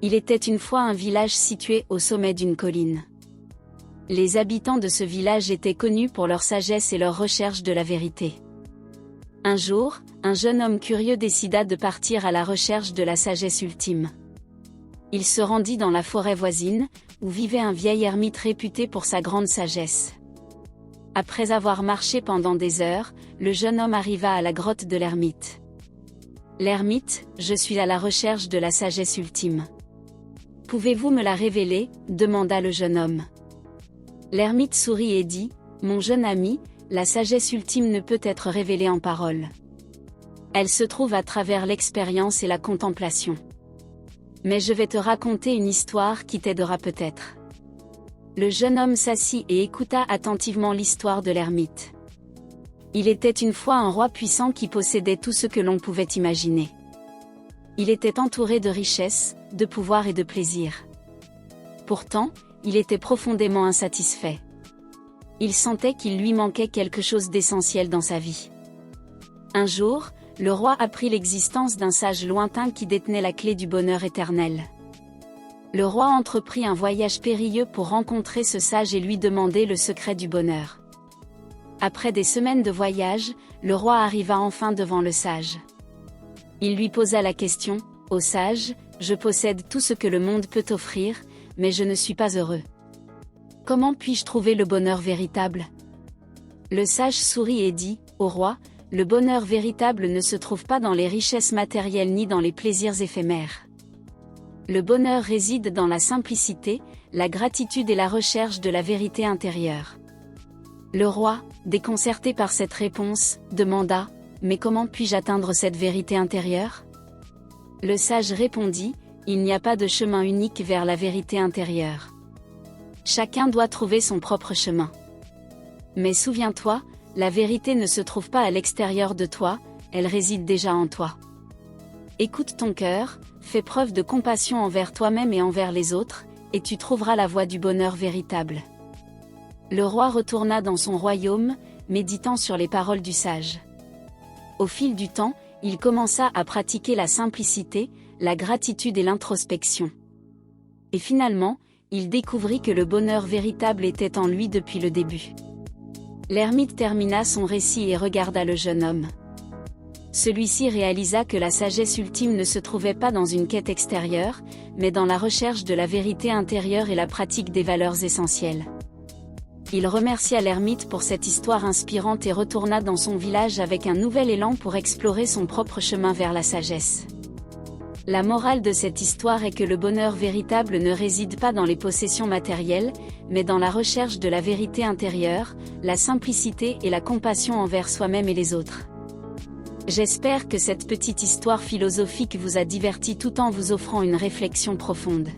Il était une fois un village situé au sommet d'une colline. Les habitants de ce village étaient connus pour leur sagesse et leur recherche de la vérité. Un jour, un jeune homme curieux décida de partir à la recherche de la sagesse ultime. Il se rendit dans la forêt voisine, où vivait un vieil ermite réputé pour sa grande sagesse. Après avoir marché pendant des heures, le jeune homme arriva à la grotte de l'ermite. « L'ermite, je suis à la recherche de la sagesse ultime. Pouvez-vous me la révéler ?» demanda le jeune homme. L'ermite sourit et dit, « Mon jeune ami, la sagesse ultime ne peut être révélée en paroles. Elle se trouve à travers l'expérience et la contemplation. Mais je vais te raconter une histoire qui t'aidera peut-être. » Le jeune homme s'assit et écouta attentivement l'histoire de l'ermite. Il était une fois un roi puissant qui possédait tout ce que l'on pouvait imaginer. Il était entouré de richesses, de pouvoir et de plaisir. Pourtant, il était profondément insatisfait. Il sentait qu'il lui manquait quelque chose d'essentiel dans sa vie. Un jour, le roi apprit l'existence d'un sage lointain qui détenait la clé du bonheur éternel. Le roi entreprit un voyage périlleux pour rencontrer ce sage et lui demander le secret du bonheur. Après des semaines de voyage, le roi arriva enfin devant le sage. Il lui posa la question, « Ô sage, je possède tout ce que le monde peut offrir, mais je ne suis pas heureux. Comment puis-je trouver le bonheur véritable ?» Le sage sourit et dit, « Ô roi, le bonheur véritable ne se trouve pas dans les richesses matérielles ni dans les plaisirs éphémères. Le bonheur réside dans la simplicité, la gratitude et la recherche de la vérité intérieure. » Le roi, déconcerté par cette réponse, demanda, « Mais comment puis-je atteindre cette vérité intérieure ?» Le sage répondit, « Il n'y a pas de chemin unique vers la vérité intérieure. Chacun doit trouver son propre chemin. Mais souviens-toi, la vérité ne se trouve pas à l'extérieur de toi, elle réside déjà en toi. Écoute ton cœur, fais preuve de compassion envers toi-même et envers les autres, et tu trouveras la voie du bonheur véritable. » Le roi retourna dans son royaume, méditant sur les paroles du sage. Au fil du temps, il commença à pratiquer la simplicité, la gratitude et l'introspection. Et finalement, il découvrit que le bonheur véritable était en lui depuis le début. L'ermite termina son récit et regarda le jeune homme. Celui-ci réalisa que la sagesse ultime ne se trouvait pas dans une quête extérieure, mais dans la recherche de la vérité intérieure et la pratique des valeurs essentielles. Il remercia l'ermite pour cette histoire inspirante et retourna dans son village avec un nouvel élan pour explorer son propre chemin vers la sagesse. La morale de cette histoire est que le bonheur véritable ne réside pas dans les possessions matérielles, mais dans la recherche de la vérité intérieure, la simplicité et la compassion envers soi-même et les autres. J'espère que cette petite histoire philosophique vous a diverti tout en vous offrant une réflexion profonde.